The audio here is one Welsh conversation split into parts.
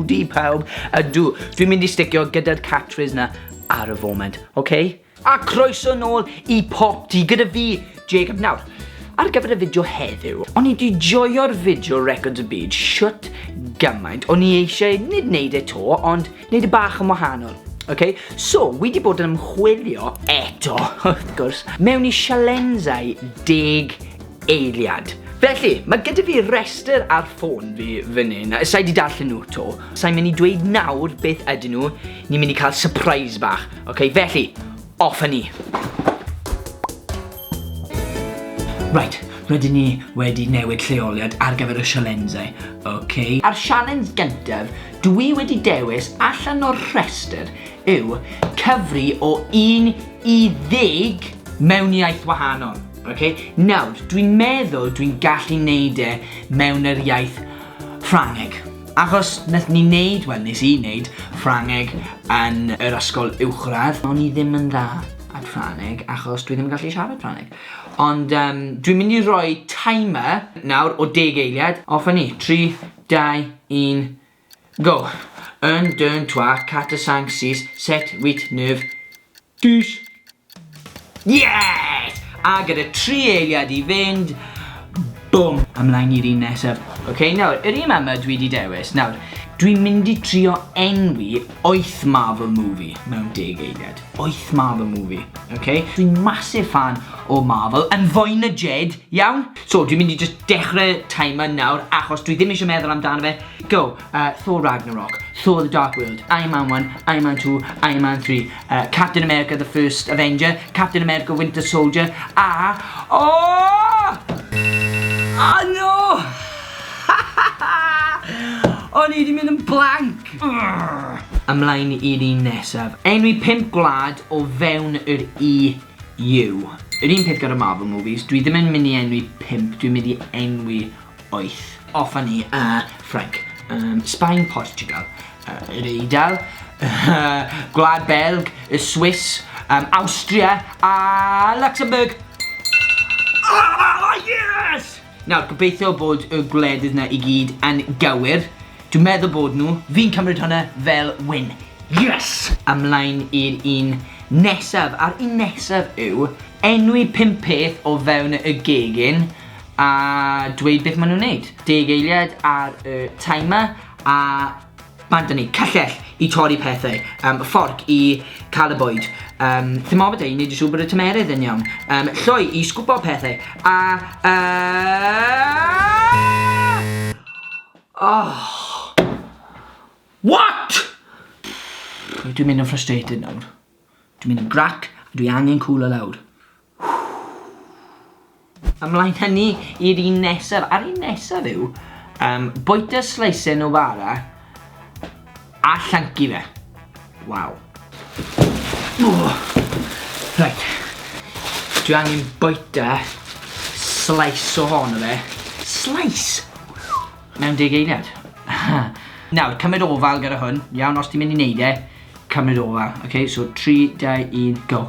Di pawb. Ydw, dwi'n mynd I sticio gyda'r catchphrase na ar y foment, okay? A croeso nôl I PopT gyda fi, Jacob. Nawr, ar gyfer y fideo heddiw, o'n I 'di joio'r fideo records y byd shwt gymaint. O'n I eisiau nid wneud e to, ond wneud y bach yn wahanol. Okay? So, wedi bod yn ymchwilio eto, wrth gwrs, mewn I sialensau 10 Eiliad. Felly, mae gyda fi rester ar ffôn fi fan hyn. Sa'i 'di darllen nhw to. Sa'i'n mynd I dweud nawr beth ydyn nhw. Ni'n mynd I cael surprise bach. Okay? Felly, off â ni. Right, rydyn ni wedi newid lleoliad ar gyfer y sialensau. Okay? A'r sialens gyntaf, dwi wedi dewis allan o'r rhestr yw cyfri o 1 I 10 mewn iaith wahanol. Okay? Nawr, dwi'n meddwl dwi'n gallu neud e mewn yr iaith Ffrangeg. Achos nes I neud Ffrangeg yn yr ysgol uwchradd. O'n I ddim yn dda at Ffrangeg achos dwi ddim yn gallu siarad Ffrangeg. Ond dwi'n mynd I roi timer nawr o 10 eiliad. Off â ni. 3, 2, 1, go. 1, 2, 3, 4, 5, 6, 7, 8, 9, 10. Yes! A gyda 3 eiliad I fynd, boom, ymlaen i'r un nesaf. Okay, nawr, yr un yma dwi wedi dewis. Nawr, dwi'n mynd I trio enwi 8 Marvel movie mewn 10 eiliad. 8 Marvel movie, okay? Dwi'n massive fan o Marvel, yn fwy na Jed, iawn? So, dwi'n mynd I just dechrau timer nawr, achos dwi ddim eisiau meddwl amdano fe. Go, Thor Ragnarok, Thor the Dark World, Iron Man 1, Iron Man 2, Iron Man 3, Captain America the First Avenger, Captain America Winter Soldier, a... Oh! Oh no! O'n I 'di mynd yn blank! Ymlaen i'r un nesaf. Enwi 5 gwlad o fewn yr EU. Yr un peth gyda Marvel movies, dwi ddim yn mynd I enwi 5, dwi'n mynd I enwi 8. Off â ni, Ffrainc, Sbaen, Portugal, yr Eidal, Gwlad Belg, y Swiss, Austria, a Luxembourg. Yes! Nawr, gobeithio bod y gwledydd na I gyd yn gywir. Dwi'n meddwl bod nhw, fi'n cymryd hwnna fel win. Yes! Ymlaen i'r un nesaf. A'r un nesaf yw enwi 5 peth o fewn y gegin a dweud beth maen nhw'n neud. 10 eiliad ar y timer a bant ni, cyllell I torri pethau, fforc I cael y bwyd, thermometer I wneud yn siŵr bod y tymerydd yn iawn, llwy I sgwbo pethau, a... Oh! What?! Dwi'n mynd yn frustrated nawr. Dwi'n mynd yn grac, a dwi angen cwlo lawr. Ymlaen hynny i'r un nesaf. A'r un nesaf yw, bwyta sleisau o fara a llancu fe. Waw. Right. Dwi angen bwyta slice ohono fe. Slice? Mewn 10 eiliad. Nawr, cymryd ofal gyda hwn. Iawn, os ti'n mynd I neud e, cymryd ofal. Okay, so 3, 2, 1, go.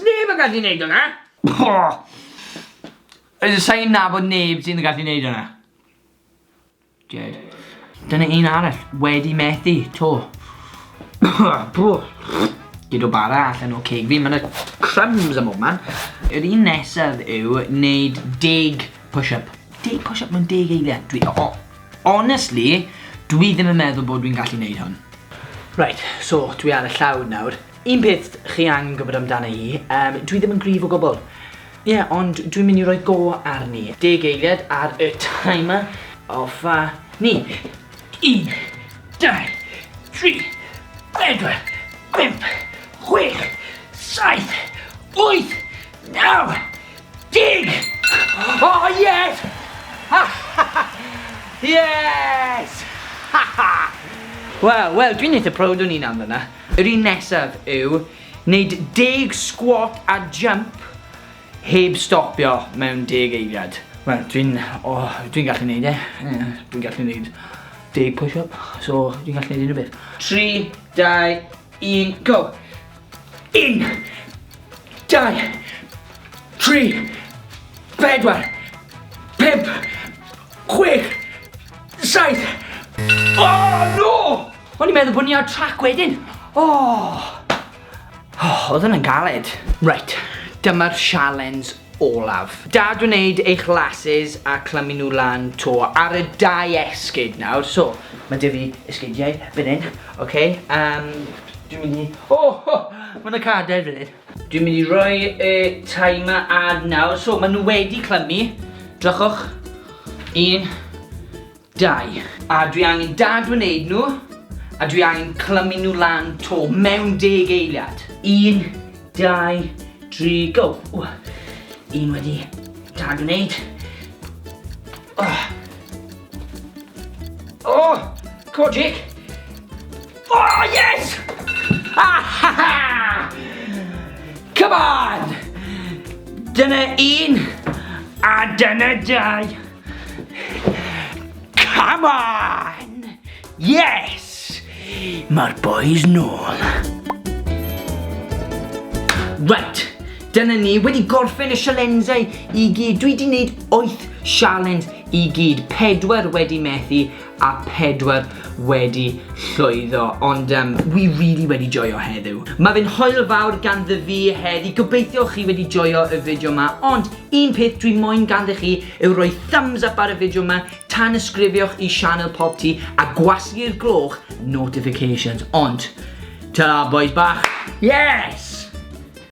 Neb yn gallu neud hwnna. Sa'n nabod neb sy'n gallu neud hwnna. Jed. Dyna un arall wedi methu, to. Gyda bara allan o ceg fi, mae'n crumbs am man. Yr un nesaf yw wneud 10 push-up. 10 push-up mewn 10 eiliad. Honestly, dwi ddim yn meddwl bod dwi'n gallu neud hwn. Right, so dwi ar y llawd nawr. Un peth chi angen gwybod amdano hi, dwi ddim yn gryf o gwbl. Ie, ond dwi'n mynd I roi go arni. 10 eiliad ar y timer. Off a ni. 1, 2, 3, 4, 5, 6, 7, 8, 9, 10! Oh, yes! Yes! Wel, dwi'n eitha proud o'n un am yna. Yr un nesaf yw wneud 10 squat a jump heb stopio mewn 10 eiliad. Wel, dwi'n gallu neud e. Dwi'n gallu neud 10 push-up, so dwi'n gallu neud unrhyw beth. 3, 2, 1, go! 1, 2, 3, 4, 5, 6, 7. Oh no! O'n i'n meddwl bod ni ar trac wedyn. Oedd hwnna'n galed. Right, dyma'r sialens olaf. Dad wneud eich lasses a clymu nhw lan to ar y 2 esgid nawr. So, mae dy fi esgidiau fan hyn. Okay, dwi'n mynd i... mae yna cader fan hyn. Dwi'n mynd i roi y timer ad nawr. So, mae nhw wedi clymu. Drychwch. 1, 2. A dwi angen dad wneud nhw. A dwi angen clymu nhw lan to mewn 10 eiliad. 1, 2, 3, go! 1 wedi dad wneud. Come on, Jake! Oh, yes! Come on! Dyna 1 a dyna 2. Come on! Yes! Mae'r boys nôl. Right, dyna ni wedi gorffen y sialensau i gyd. Dwi wedi gwneud 8 sialens i gyd. 4 wedi methu a 4 wedi llwyddo. Ond wi really wedi joio heddiw. Mae fe'n hwyl fawr ganddo fi heddi. Gobeithio chi wedi joio y fideo yma. Ond un peth dwi moyn ganddo chi yw rhoi thumbs up ar y fideo yma. Tanysgrifiwch i sianel PopT a gwasgu'r gloch notifications. Ond, ta-ra boys bach. Yes!